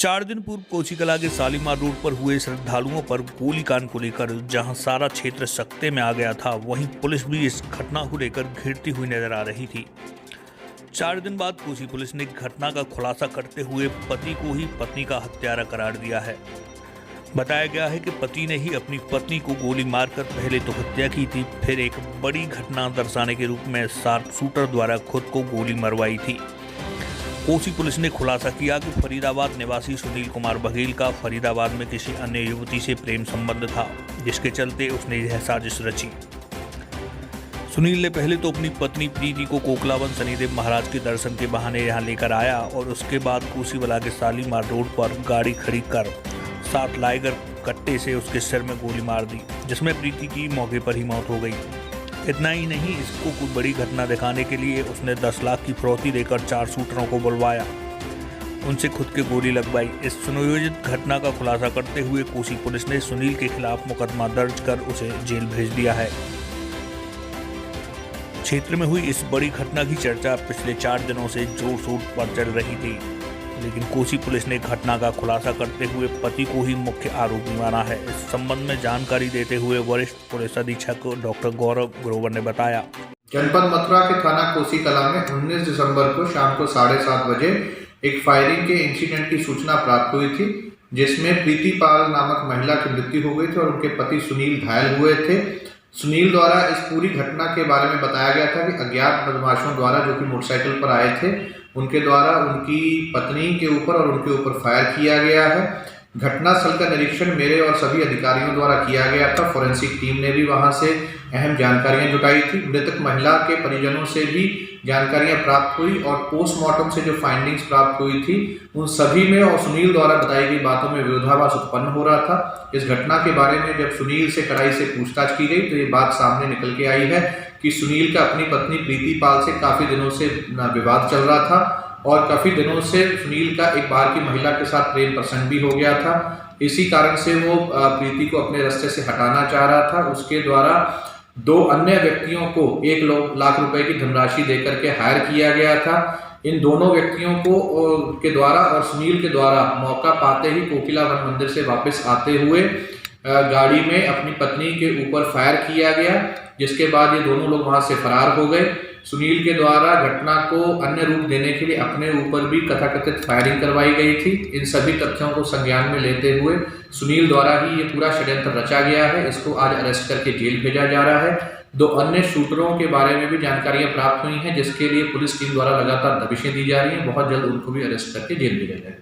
4 दिन पूर्व कोचीकला के शालीमार रोड पर हुए श्रद्धालुओं पर गोलीकांड को लेकर जहां सारा क्षेत्र सख्ते में आ गया था, वहीं पुलिस भी इस घटना को लेकर घिरती हुई नजर आ रही थी। 4 दिन बाद कोसी पुलिस ने घटना का खुलासा करते हुए पति को ही पत्नी का हत्यारा करार दिया है। बताया गया है कि पति ने ही अपनी पत्नी को गोली मारकर पहले तो हत्या की थी, फिर एक बड़ी घटना दर्शाने के रूप में शार्प शूटर द्वारा खुद को गोली मरवाई थी। कोसी पुलिस ने खुलासा किया कि फरीदाबाद निवासी सुनील कुमार बघेल का फरीदाबाद में किसी अन्य युवती से प्रेम संबंध था, जिसके चलते उसने यह साजिश रची। सुनील ने पहले तो अपनी पत्नी प्रीति को कोकलावन शनिदेव महाराज के दर्शन के बहाने यहां लेकर आया और उसके बाद कोसीवाला के शालीमार रोड पर गाड़ी खड़ी कर 7 लाइगर कट्टे से उसके सिर में गोली मार दी, जिसमें प्रीति की मौके पर ही मौत हो गई। इतना ही नहीं, इसको कोई बड़ी घटना दिखाने के लिए उसने 10 लाख की फिरौती देकर 4 शूटरों को बुलवाया, उनसे खुद के गोली लगवाई। इस सुनियोजित घटना का खुलासा करते हुए कोसी पुलिस ने सुनील के खिलाफ मुकदमा दर्ज कर उसे जेल भेज दिया है। क्षेत्र में हुई इस बड़ी घटना की चर्चा पिछले 4 दिनों से जोर शोर पर चल रही थी, लेकिन कोसी पुलिस ने घटना का खुलासा करते हुए पति को ही मुख्य आरोपी माना है। इस संबंध में जानकारी देते हुए वरिष्ठ पुलिस अधीक्षक डॉक्टर गौरव ग्रोवर ने बताया, जनपद मथुरा के थाना कोसीकला में 19 दिसंबर को शाम को 7:30 बजे एक फायरिंग के इंसिडेंट की सूचना प्राप्त हुई थी, जिसमें प्रीति पाल नामक महिला की मृत्यु हो गई थी और उनके पति सुनील घायल हुए थे। सुनील द्वारा इस पूरी घटना के बारे में बताया गया था कि अज्ञात बदमाशों द्वारा, जो कि मोटरसाइकिल पर आए थे, उनके द्वारा उनकी पत्नी के ऊपर और उनके ऊपर फायर किया गया है। घटनास्थल का निरीक्षण मेरे और सभी अधिकारियों द्वारा किया गया था। फोरेंसिक टीम ने भी वहां से अहम जानकारियां जुटाई थी। मृतक महिला के परिजनों से भी जानकारियां प्राप्त हुई और पोस्टमार्टम से जो फाइंडिंग्स प्राप्त हुई थी, उन सभी में और सुनील द्वारा बताई गई बातों में विरोधाभास उत्पन्न हो रहा था। इस घटना के बारे में जब सुनील से कड़ाई से पूछताछ की गई तो ये बात सामने निकल के आई है कि सुनील का अपनी पत्नी प्रीति पाल से काफी दिनों से विवाद चल रहा था और काफी दिनों से सुनील का एक बाहर की महिला के साथ प्रेम प्रसंग भी हो गया था। इसी कारण से वो प्रीति को अपने रास्ते से हटाना चाह रहा था। उसके द्वारा 2 अन्य व्यक्तियों को 1 लाख रुपए की धनराशि देकर के हायर किया गया था। इन दोनों व्यक्तियों को के द्वारा और सुनील के द्वारा मौका पाते ही कोकिला वन मंदिर से वापस आते हुए गाड़ी में अपनी पत्नी के ऊपर फायर किया गया, जिसके बाद ये दोनों लोग वहां से फरार हो गए। सुनील के द्वारा घटना को अन्य रूप देने के लिए अपने ऊपर भी कथाकथित फायरिंग करवाई गई थी। इन सभी तथ्यों को संज्ञान में लेते हुए सुनील द्वारा ही ये पूरा षड्यंत्र रचा गया है। इसको आज अरेस्ट करके जेल भेजा जा रहा है। 2 अन्य शूटरों के बारे में भी जानकारियां प्राप्त हुई हैं, जिसके लिए पुलिस टीम द्वारा लगातार दबिशें दी जा रही हैं। बहुत जल्द उनको भी अरेस्ट करके जेल भेजा जाएगा।